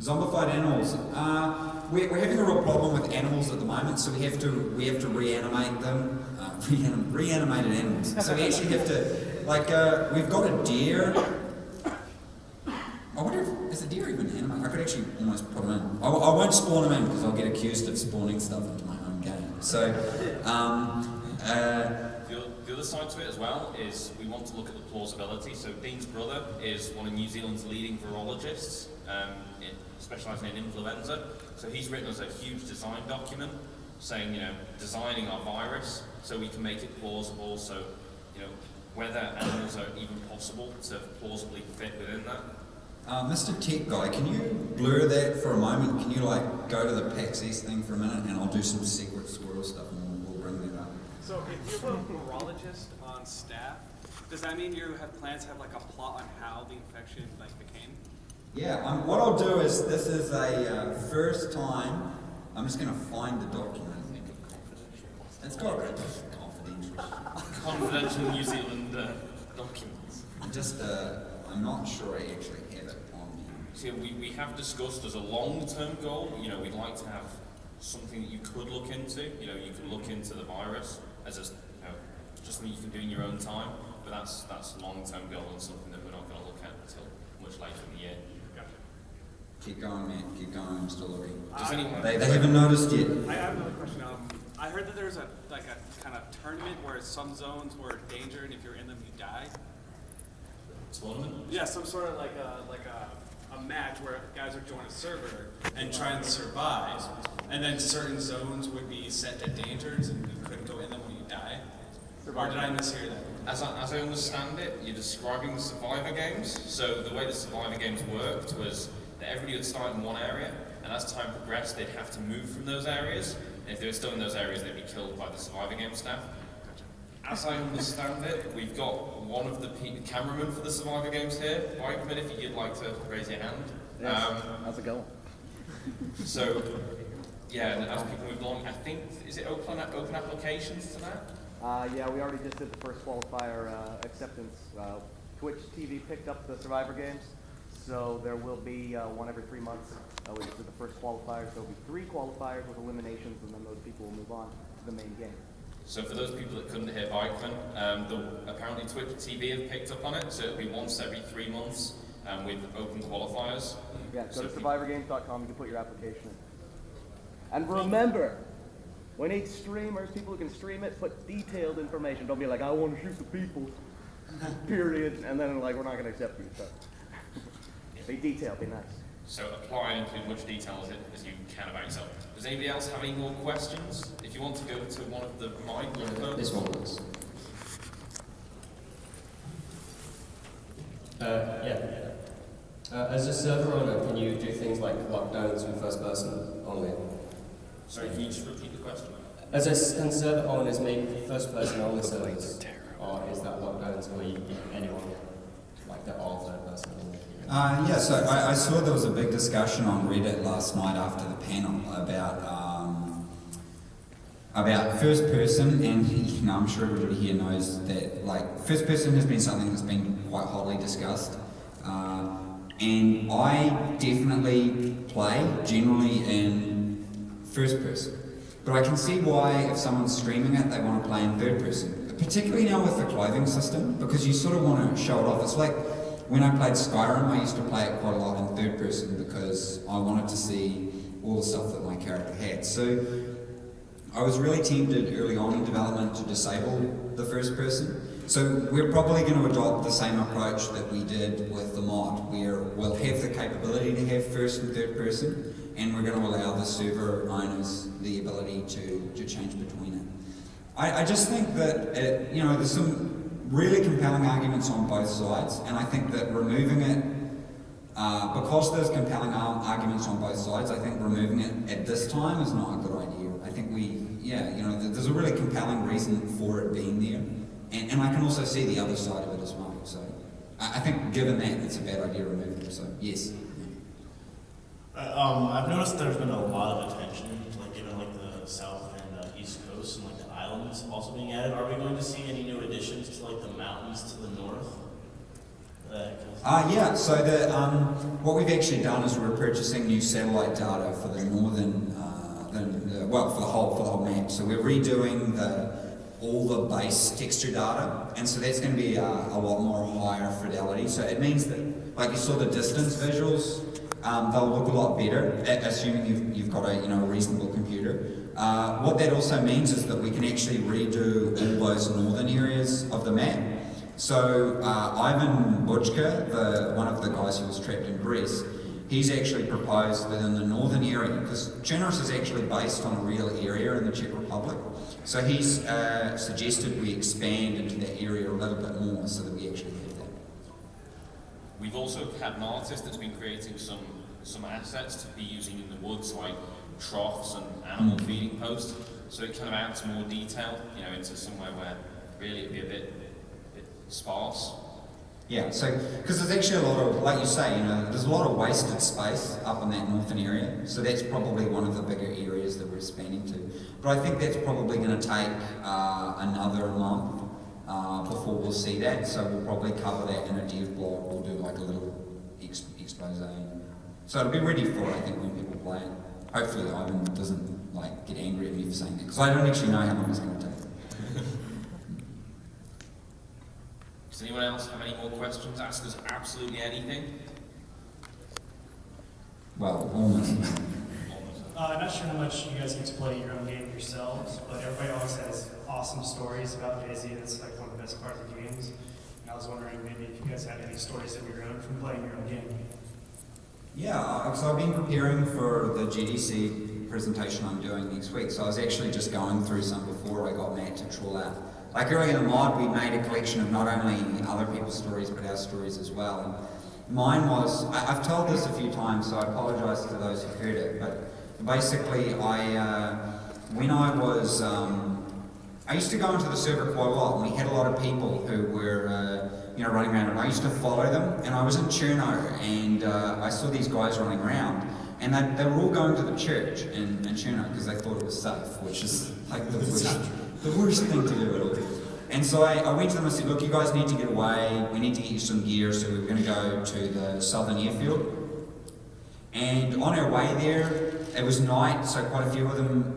Zombified animals. We're having a real problem with animals at the moment, so we have to reanimate them. Reanimated animals. So we actually have to, like, we've got a deer. I wonder if, is a deer even animated? I could actually almost put them in. I won't spawn them in because I'll get accused of spawning stuff into my own game. So, the other side to it as well is we want to look at the plausibility. So Dean's brother is one of New Zealand's leading virologists, specialising in influenza. So he's written us a huge design document saying, you know, designing our virus so we can make it plausible. So, you know, whether animals are even possible to plausibly fit within that. Mr. Tech Guy, can you blur that for a moment? Can you like go to the PAX East thing for a minute and I'll do some secret squirrel stuff and we'll bring that up. So if you're a virologist on staff, does that mean you have plans to have like a plot on how the infection like became? Yeah, what I'll do is, this is a first time, I'm just going to find the document. It's got Confidential New Zealand documents. I'm not sure I actually have it on me. So we have discussed as a long-term goal, you know, we'd like to have something that you could look into. You know, you could look into the virus as just something you can do in your own time. But that's a long-term goal and something that we're not going to look at until much later in the year. Keep going, man. Keep going. I'm still looking. They haven't noticed yet. I have another question. I heard that there's a kind of tournament where some zones were danger, and if you're in them, you die. Tournament? Yeah, some sort of like a match where guys would join a server and try and survive, and then certain zones would be set to dangers, and you couldn't go in them when you die. Or did I mishear that? As I understand it, you're describing the Survivor games. So the way the Survivor games worked was that everybody would start in one area, and as time progressed, they'd have to move from those areas. And if they were still in those areas, they'd be killed by the Survivor game staff. As I understand it, we've got one of the cameramen for the Survivor games here. Bikeman, if you'd like to raise your hand. Yes. How's it going? So, yeah, and as people move along, I think, is it open applications to that? Yeah, we already just did the first qualifier acceptance. Twitch TV picked up the Survivor games, so there will be one every 3 months. We just did the first qualifiers. There will be 3 qualifiers with eliminations, and then those people will move on to the main game. So for those people that couldn't hear Bikeman, apparently Twitch TV have picked up on it, so it'll be once every 3 months with open qualifiers. Yeah, go to survivorgames.com, you can put your application in. And remember, we need streamers, people who can stream it, put detailed information. Don't be like, I want to shoot the people, period, and then like, we're not going to accept you. So. Be detailed, be nice. So apply and include much detail as you can about yourself. Does anybody else have any more questions? If you want to go to one of the mic, this one please. As a server owner, can you do things like lockdowns in first person only? Sorry, can you just repeat the question? Can server owners make first person only servers? Or is that lockdowns where anyone, like they're all third person only? Yeah, so I saw there was a big discussion on Reddit last night after the panel about first person, and you know, I'm sure everybody here knows that like first person has been something that's been quite hotly discussed, and I definitely play generally in first person, but I can see why if someone's streaming it they want to play in third person, particularly now with the clothing system, because you sort of want to show it off. It's like when I played Skyrim, I used to play it quite a lot in third person because I wanted to see all the stuff that my character had. So I was really tempted early on in development to disable the first person. So we're probably going to adopt the same approach that we did with the mod, where we'll have the capability to have first and third person, and we're going to allow the server owners the ability to change between it. I just think that there's some really compelling arguments on both sides, and I think that removing it, because there's compelling arguments on both sides, I think removing it at this time is not a good idea. I think there's a really compelling reason for it being there, and I can also see the other side of it as well. So I think given that, it's a bad idea removing it, so yes. I've noticed there's been a lot of attention, given the South and East Coast and the islands also being added. Are we going to see any new additions to the mountains to the north? Yeah, so what we've actually done is we're purchasing new satellite data for the northern, for the whole map. So we're redoing all the base texture data, and so that's going to be a lot more higher fidelity. So it means that, like you saw the distance visuals, they'll look a lot better, assuming you've got a reasonable computer. What that also means is that we can actually redo all those northern areas of the map. So Ivan Buchka, one of the guys who was trapped in Greece, he's actually proposed that in the northern area, because Chernos is actually based on a real area in the Czech Republic, so he's suggested we expand into that area a little bit more so that we actually have that. We've also had an artist that's been creating some assets to be using in the woods, like troughs and animal feeding posts, so it kind of adds more detail, into somewhere where really it'd be a bit sparse. Yeah, so because there's actually a lot of, like you say, there's a lot of wasted space up in that northern area, so that's probably one of the bigger areas that we're expanding to. But I think that's probably going to take another month before we'll see that, so we'll probably cover that in a dev blog. We'll do like a little expose. So it'll be ready for, I think, when people play it. Hopefully Ivan doesn't get angry at me for saying that, because I don't actually know how long it's going to take. Does anyone else have any more questions? Ask us absolutely anything. Well, almost. I'm not sure how much you guys exploit your own game yourselves, but everybody always has awesome stories about DayZ. That's like one of the best parts of games. And I was wondering maybe if you guys had any stories of your own from playing your own game. Yeah, so I've been preparing for the GDC presentation I'm doing next week, so I was actually just going through some before I got Matt to troll out. Like early in the mod, we made a collection of not only other people's stories, but our stories as well. And mine was, I've told this a few times, so I apologise to those who've heard it, but basically when I was, I used to go into the server quite a lot, and we had a lot of people who were, running around, and I used to follow them, and I was in Cherno, and I saw these guys running around, and they were all going to the church in Cherno because they thought it was safe, which is like the worst thing to do at all. And so I went to them and said, look, you guys need to get away, we need to get you some gear, so we were going to go to the southern airfield. And on our way there, it was night, so quite a few of them,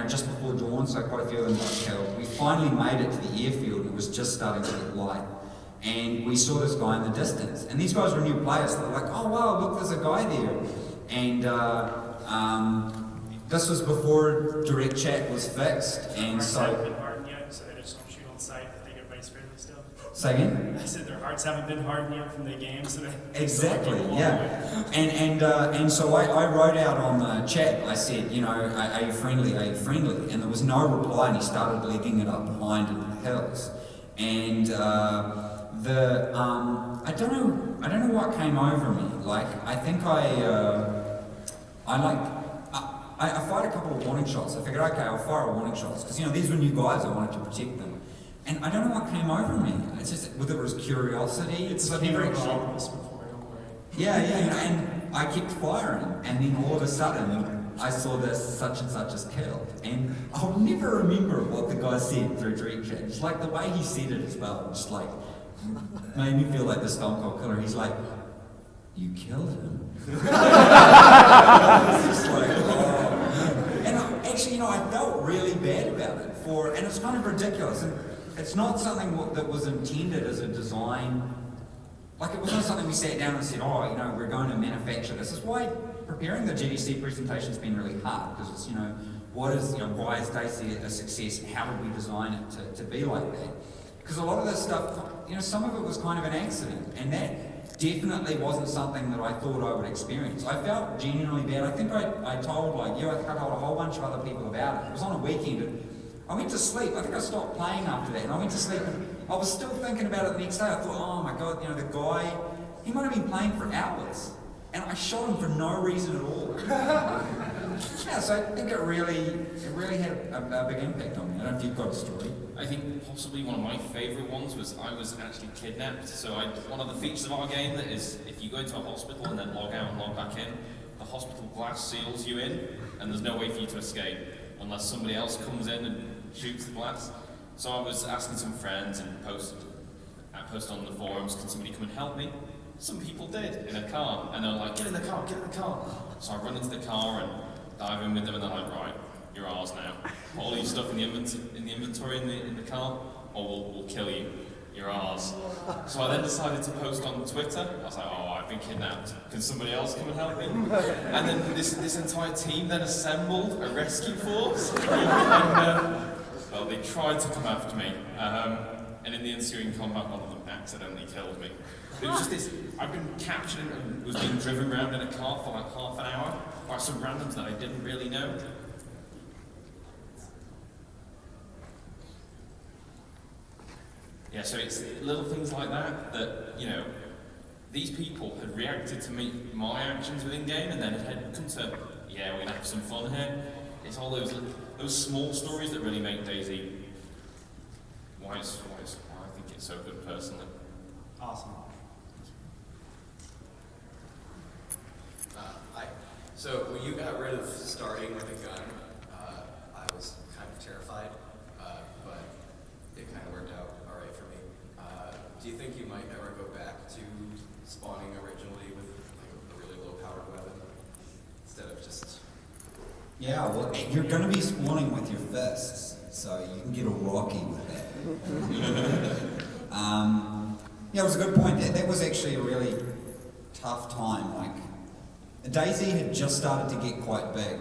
just before dawn, so quite a few of them got killed. We finally made it to the airfield, and it was just starting to get light. And we saw this guy in the distance, and these guys were new players. They were like, oh wow, look, there's a guy there. And this was before direct chat was fixed, and Hearts so... haven't been hardened yet, so they just don't shoot on sight. I think everybody's friendly still. Say again? I said their hearts haven't been hardened yet from the game, so they... Exactly, yeah. And so I wrote out on the chat, I said, are you friendly, are you friendly? And there was no reply, and he started legging it up behind in the hills. And I don't know what came over me. Like, I think I fired a couple of warning shots. I figured, okay, I'll fire warning shots, because these were new guys, I wanted to protect them. And I don't know what came over me. It's just whether it was curiosity. It's I've came never over actually... all of us before, don't worry. Yeah, and I kept firing, and then all of a sudden I saw this such and such is killed, and I'll never remember what the guy said through direct chat. It's like the way he said it as well, just like made me feel like the Stone Cold Killer. He's like, "You killed him." It's just like, oh. And I felt really bad about it and it's kind of ridiculous, and it's not something that was intended as a design. Like, it wasn't something we sat down and said, we're going to manufacture this. This is why preparing the GDC presentation has been really hard, because it's, why is DayZ a success, and how did we design it to be like that? Because a lot of this stuff, some of it was kind of an accident, and that definitely wasn't something that I thought I would experience. I felt genuinely bad. I think I told I told a whole bunch of other people about it. It was on a weekend, and I went to sleep. I think I stopped playing after that, and I went to sleep, and I was still thinking about it the next day. I thought, oh my God, the guy, he might have been playing for hours, and I shot him for no reason at all. Yeah, so I think it really had a big impact on me. I don't know if you've got a story. I think possibly one of my favourite ones was I was actually kidnapped. So one of the features of our game that is, if you go into a hospital and then log out and log back in, the hospital glass seals you in, and there's no way for you to escape unless somebody else comes in and shoots the glass. So I was asking some friends and posted, I posted on the forums, can somebody come and help me? Some people did, in a car, and they're like, get in the car, get in the car. So I run into the car and dive in with them, and they're like, right, you're ours now. Put all your stuff in the inventory in the car, or we'll kill you. You're ours. So I then decided to post on Twitter. I was like, oh, I've been kidnapped. Can somebody else come and help me? And then this entire team then assembled a rescue force. And, well, they tried to come after me. And in the ensuing combat, one of them accidentally killed me. It was just this, I've been captured and was being driven around in a car for like half an hour by some randoms that I didn't really know. Yeah, so it's little things like that, you know, these people had reacted to my actions within game, and then it had come to, yeah, we're gonna have some fun here. It's all those small stories that really make DayZ why I think it's so good personally. Awesome. Hi. So when you got rid of starting with a gun, I was kind of terrified, but it kind of worked out all right for me. Do you think you might ever go back to spawning originally with like a really low-powered weapon instead of just? Yeah, well, you're going to be spawning with your fists, so you can get all rocky with that. Yeah, it was a good point. That was actually a really tough time. Like, DayZ had just started to get quite big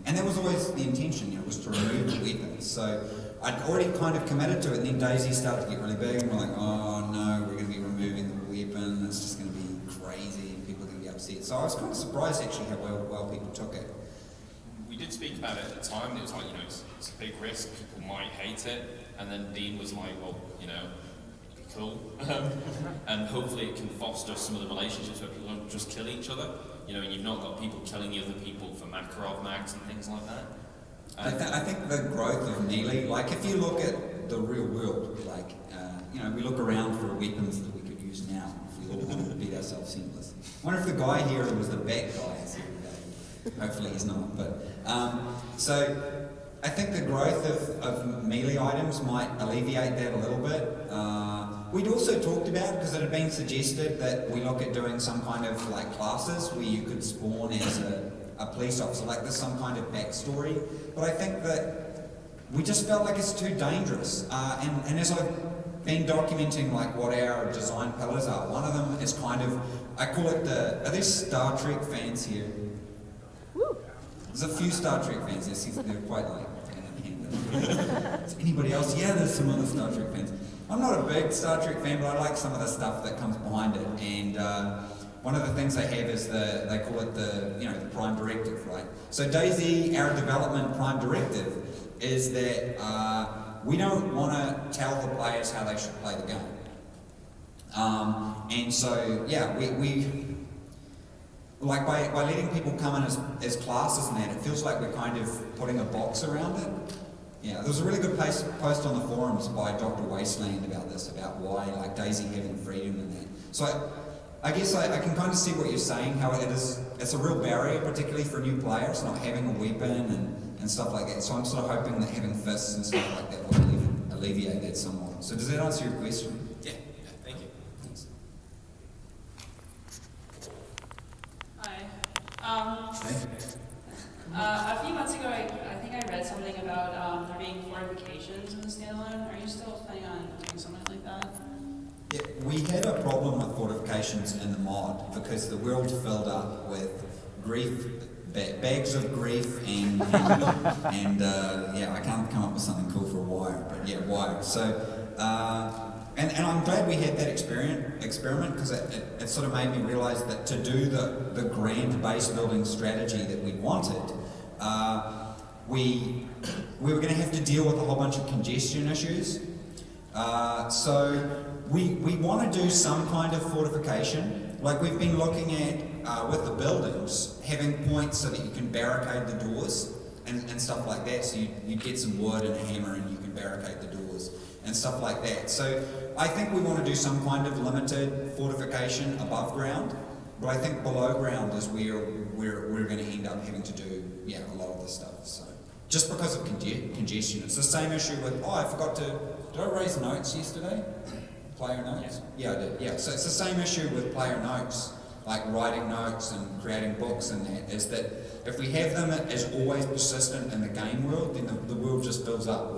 and that was always the intention, you know, was to remove the weapons. So I'd already kind of committed to it, and then DayZ started to get really big, and we're like, oh no, we're going to be removing the weapon, it's just going to be crazy, people are going to be upset. So I was kind of surprised actually how well people took it. We did speak about it at the time. It was like, you know, it's a big risk, people might hate it, and then Dean was like, well, you know, it'd be cool. And hopefully it can foster some of the relationships where people don't just kill each other, you know, and you've not got people killing the other people for Makarov mags and things like that. I think the growth of melee, like if you look at the real world, like, you know, we look around for weapons that we could use now if we all wanted to beat ourselves senseless. I wonder if the guy here was the bat guy. Hopefully he's not, but so I think the growth of melee items might alleviate that a little bit. We'd also talked about, because it had been suggested, that we look at doing some kind of like classes where you could spawn as a police officer, like there's some kind of backstory. But I think that we just felt like it's too dangerous. And as I've been documenting like what our design pillars are, one of them is kind of, I call it are there Star Trek fans here? There's a few Star Trek fans. They're quite like, is anybody else? Yeah, there's some other Star Trek fans. I'm not a big Star Trek fan, but I like some of the stuff that comes behind it. And one of the things they have is they call it the prime directive, right? So DayZ, our development prime directive, is that we don't want to tell the players how they should play the game. And so, yeah, we like by letting people come in as classes and that, it feels like we're kind of putting a box around it. Yeah, there was a really good post on the forums by Dr. Wasteland about this, about why like DayZ having freedom and that. So I guess I can kind of see what you're saying, how it's a real barrier, particularly for new players, not having a weapon and stuff like that. So I'm sort of hoping that having fists and stuff like that will alleviate that somewhat. So does that answer your question? Yeah, thank you. Thanks. Hi. A few months ago, I think I read something about there being fortifications in the standalone. Are you still planning on doing something like that? Yeah, we had a problem with fortifications in the mod because the world filled up with bags of grief and yeah, I can't come up with something cool for a wire, but yeah, wire. So and I'm glad we had that experiment because it sort of made me realise that to do the grand base building strategy that we wanted, we were going to have to deal with a whole bunch of congestion issues. So we want to do some kind of fortification. Like we've been looking at with the buildings, having points so that you can barricade the doors and stuff like that. So you get some wood and a hammer and you can barricade the doors and stuff like that. So I think we want to do some kind of limited fortification above ground, but I think below ground is where we're going to end up having to do a lot of the stuff. So just because of congestion, it's the same issue with I forgot to. Did I raise notes yesterday? Player notes? Yeah, I did. Yeah, so it's the same issue with player notes, like writing notes and creating books and that, is that if we have them as always persistent in the game world, then the world just fills up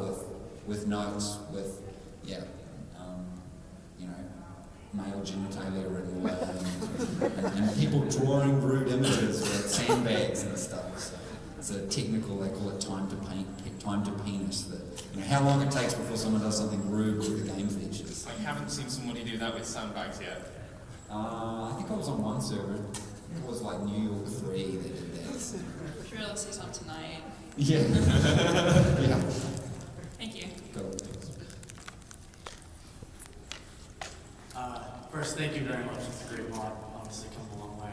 with notes, with, male genitalia and people drawing rude images with sandbags and stuff. So it's a technical, they call it time to penis. That, how long it takes before someone does something rude with the game features. I haven't seen somebody do that with sandbags yet. I think I was on one server. It was like New York 3 that did that. So. I'm sure let's see some tonight. Yeah. Yeah. Thank you. Cool. First, thank you very much. It's a great mod. Obviously, come a long way.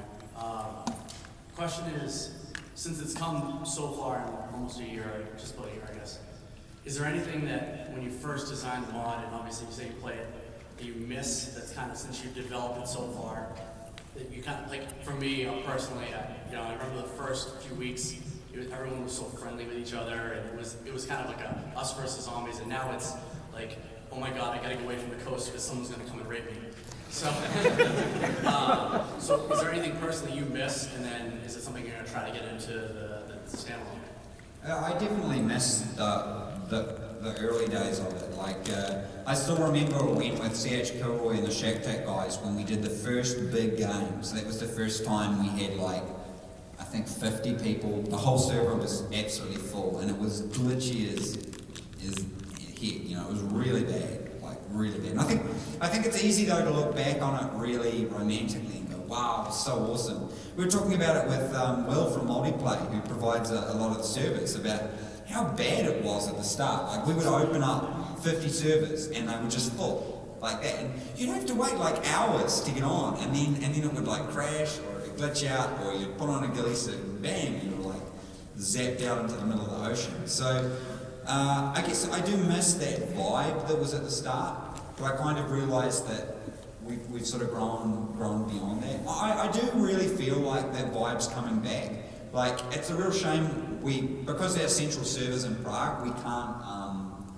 Question is, since it's come so far in almost a year, just about a year, I guess, is there anything that when you first designed the mod, and obviously you say you play it, that you miss that's kind of since you've developed it so far, that you kind of, like, for me personally, I remember the first few weeks, everyone was so friendly with each other, and it was kind of like a us versus zombies, and now it's like, oh my god, I gotta get away from the coast because someone's gonna come and rape me. So, so is there anything personally you miss, and then is it something you're gonna try to get into the standalone? I definitely miss the early days of it. Like, I still remember when with CH Kilroy and the Shack Tack guys when we did the first big game. So that was the first time we had I think 50 people. The whole server was absolutely full, and it was glitchy as heck. It was really bad. Really bad. And I think it's easy though to look back on it really romantically and go, wow, it's so awesome. We were talking about it with Will from Multiplay, who provides a lot of the servers, about how bad it was at the start. Like, we would open up 50 servers and they were just full like that, and you'd have to wait like hours to get on, and then it would like crash or it'd glitch out, or you'd put on a ghillie suit and bang, you were like zapped out into the middle of the ocean. So I guess I do miss that vibe that was at the start, but I kind of realised that we've sort of grown beyond that. I do really feel like that vibe's coming back. Like, it's a real shame because our central server's in Prague, we can't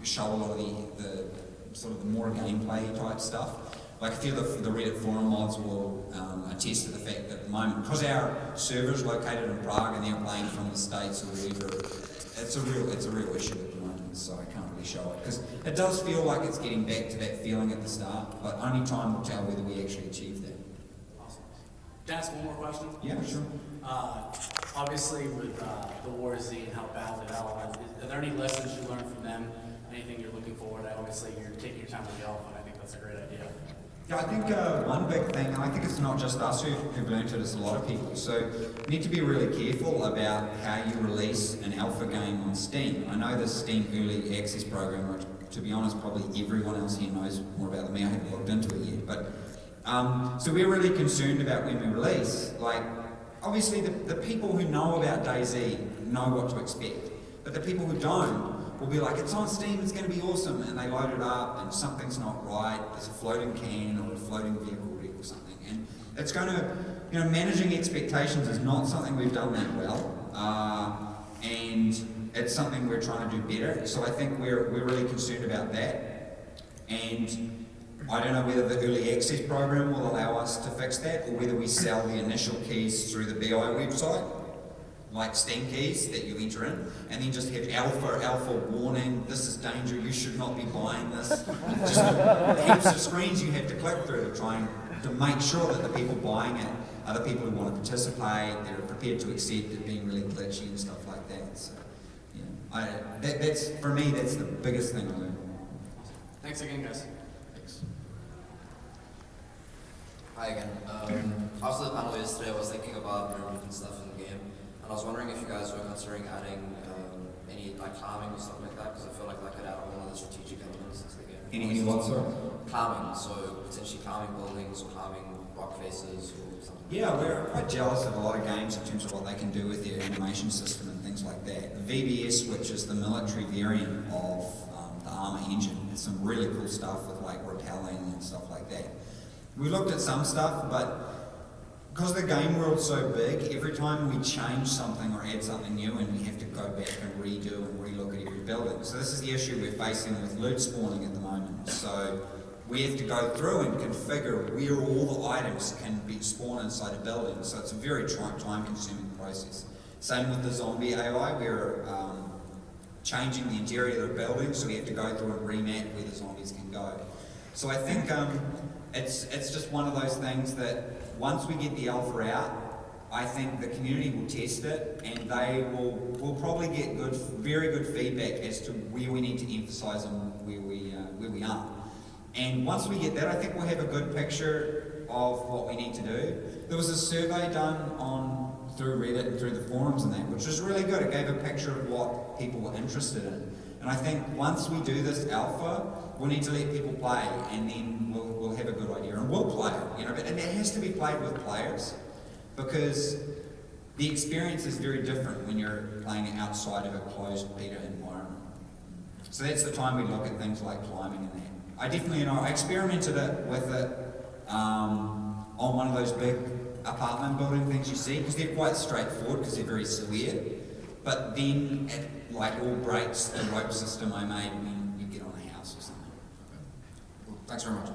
show a lot of the sort of the more gameplay type stuff. Like, a few of the Reddit forum mods will attest to the fact that at the moment, because our server's located in Prague and they're playing from the States or wherever, it's a real issue at the moment, so I can't really show it. Because it does feel like it's getting back to that feeling at the start, but only time will tell whether we actually achieve that. Awesome. Can I ask one more question? Yeah, sure. Obviously, with the War Z and how bad it are there any lessons you learned from them? Anything you're looking forward to? Obviously, you're taking your time with the Alpha, and I think that's a great idea. Yeah, I think one big thing, and I think it's not just us who've learned it, it's a lot of people. So you need to be really careful about how you release an alpha game on Steam. I know the Steam Early Access program, which, to be honest, probably everyone else here knows more about than me. I haven't looked into it yet. But so we're really concerned about when we release. Like, obviously, the people who know about DayZ know what to expect, but the people who don't will be like, it's on Steam, it's going to be awesome, and they load it up and something's not right, there's a floating can or a floating vehicle wreck or something, and it's going to, managing expectations is not something we've done that well, and it's something we're trying to do better, so I think we're really concerned about that, and I don't know whether the early access program will allow us to fix that, or whether we sell the initial keys through the BI website, like Steam keys that you enter in, and then just have alpha warning, this is danger, you should not be buying this. Just heaps of screens you have to click through to make sure that the people buying it are the people who want to participate, they're prepared to accept it being really glitchy and stuff like that. So, that's, for me, that's the biggest thing I learned. Thanks again, guys. Thanks. Hi again. After the panel yesterday, I was thinking about different stuff in the game. And I was wondering if you guys were considering adding any calming or something like that, because I feel like that could add one of the strategic elements into the game. Any what, sorry? Calming, so potentially calming buildings or calming rock faces or something. Yeah, we're quite jealous of a lot of games in terms of what they can do with their animation system and things like that. VBS, which is the military variant of the Armour engine, has some really cool stuff with like repelling and stuff like that. We looked at some stuff, but because the game world's so big, every time we change something or add something new, and we have to go back and redo and relook at every building. So this is the issue we're facing with loot spawning at the moment. So we have to go through and configure where all the items can be spawned inside a building. So it's a very time-consuming process. Same with the zombie AI, we're changing the interior of the building, so we have to go through and remap where the zombies can go. So I think it's just one of those things that once we get the alpha out, I think the community will test it, and they will probably get very good feedback as to where we need to emphasise and where we aren't. And once we get that, I think we'll have a good picture of what we need to do. There was a survey done through Reddit and through the forums and that, which was really good. It gave a picture of what people were interested in. And I think once we do this alpha, we'll need to let people play, and then we'll have a good idea, and we'll play it. And it has to be played with players, because the experience is very different when you're playing it outside of a closed beta environment. So that's the time we look at things like climbing and that. I definitely, I experimented with it on one of those big apartment building things you see, because they're quite straightforward, because they're very square. But then it all breaks the rope system I made when you get on a house or something. Well, thanks very much.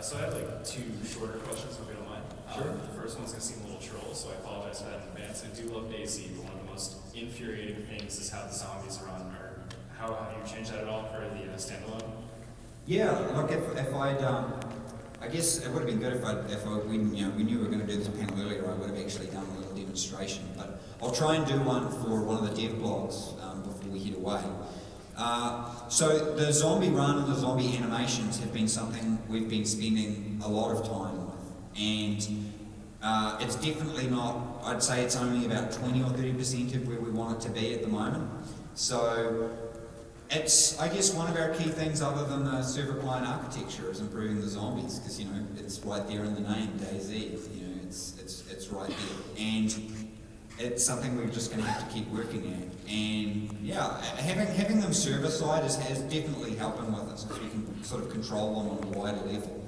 So I have like two shorter questions, if you don't mind. Sure. The first one's going to seem a little troll, so I apologize for that in advance. I do love DayZ, but one of the most infuriating things is how the zombies run, or how have you changed that at all for the standalone? Yeah, look, if I'd, I guess it would have been good if we knew we were going to do this panel earlier, I would have actually done a little demonstration. But I'll try and do one for one of the dev blogs before we head away. So the zombie run and the zombie animations have been something we've been spending a lot of time with, and it's definitely not, I'd say it's only about 20 or 30% of where we want it to be at the moment. So it's, I guess, one of our key things other than the server client architecture is improving the zombies, because it's right there in the name, DayZ, it's right there. And it's something we're just going to have to keep working at. And yeah, having them server side is definitely helping with us, because we can sort of control them on a wider level.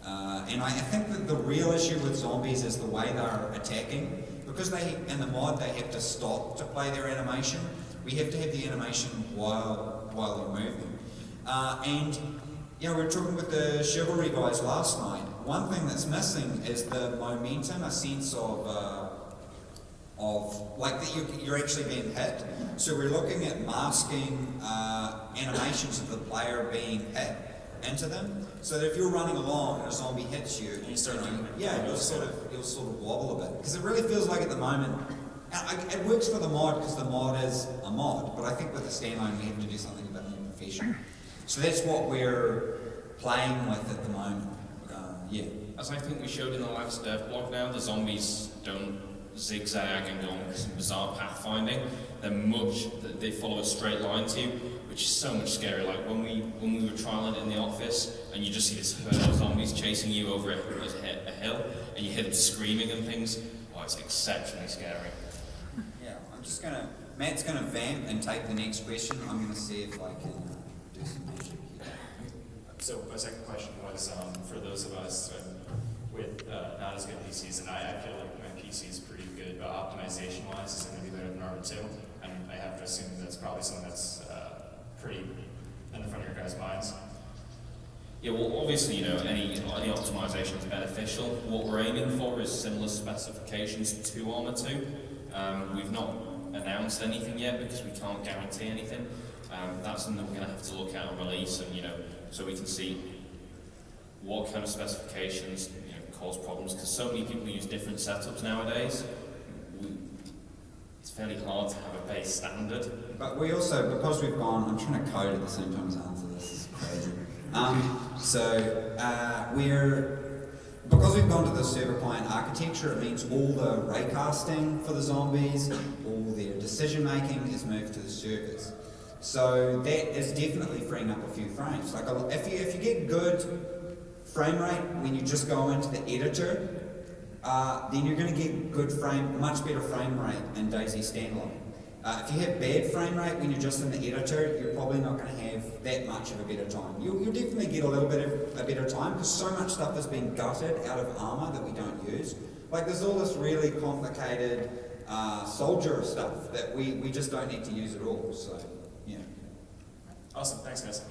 And I think that the real issue with zombies is the way they're attacking. Because in the mod they have to stop to play their animation, we have to have the animation while they're moving. And we were talking with the Chivalry guys last night. One thing that's missing is the momentum, a sense of like that you're actually being hit. So we're looking at masking animations of the player being hit into them, so that if you're running along and a zombie hits you, you'll sort of wobble a bit, because it really feels like at the moment. It works for the mod because the mod is a mod, but I think with the standalone we have to do something a bit more professional. So that's what we're playing with at the moment. As I think we showed in the last dev blog now, the zombies don't zigzag and go on some bizarre pathfinding. They follow a straight line to you, which is so much scarier. Like when we were trialing it in the office, and you just see this herd of zombies chasing you over a hill, and you hear them screaming and things. Oh, it's exceptionally scary. Yeah, Matt's gonna vamp and take the next question. I'm gonna see if I can do some magic here. So my second question was, for those of us with not as good PCs, and I feel like my PC is pretty good, but optimization-wise, is it going to be better than Arma 2? And I have to assume that's probably something that's pretty in the front of your guys' minds. Yeah, well, obviously, any optimization is beneficial. What we're aiming for is similar specifications to Arma 2. We've not announced anything yet because we can't guarantee anything. That's something we're going to have to look at and release, and so we can see what kind of specifications cause problems, because so many people use different setups nowadays. It's fairly hard to have a base standard. But we also, because we've gone, I'm trying to code at the same time as answer this, is crazy. Because we've gone to the server client architecture, it means all the raycasting for the zombies, all their decision making is moved to the servers. So that is definitely freeing up a few frames. Like if you get good frame rate when you just go into the editor, then you're going to get much better frame rate in DayZ Standalone. If you have bad frame rate when you're just in the editor, you're probably not going to have that much of a better time. You'll definitely get a little bit of a better time, because so much stuff has been gutted out of Arma that we don't use. Like there's all this really complicated soldier stuff that we just don't need to use at all. So yeah. Awesome, thanks guys.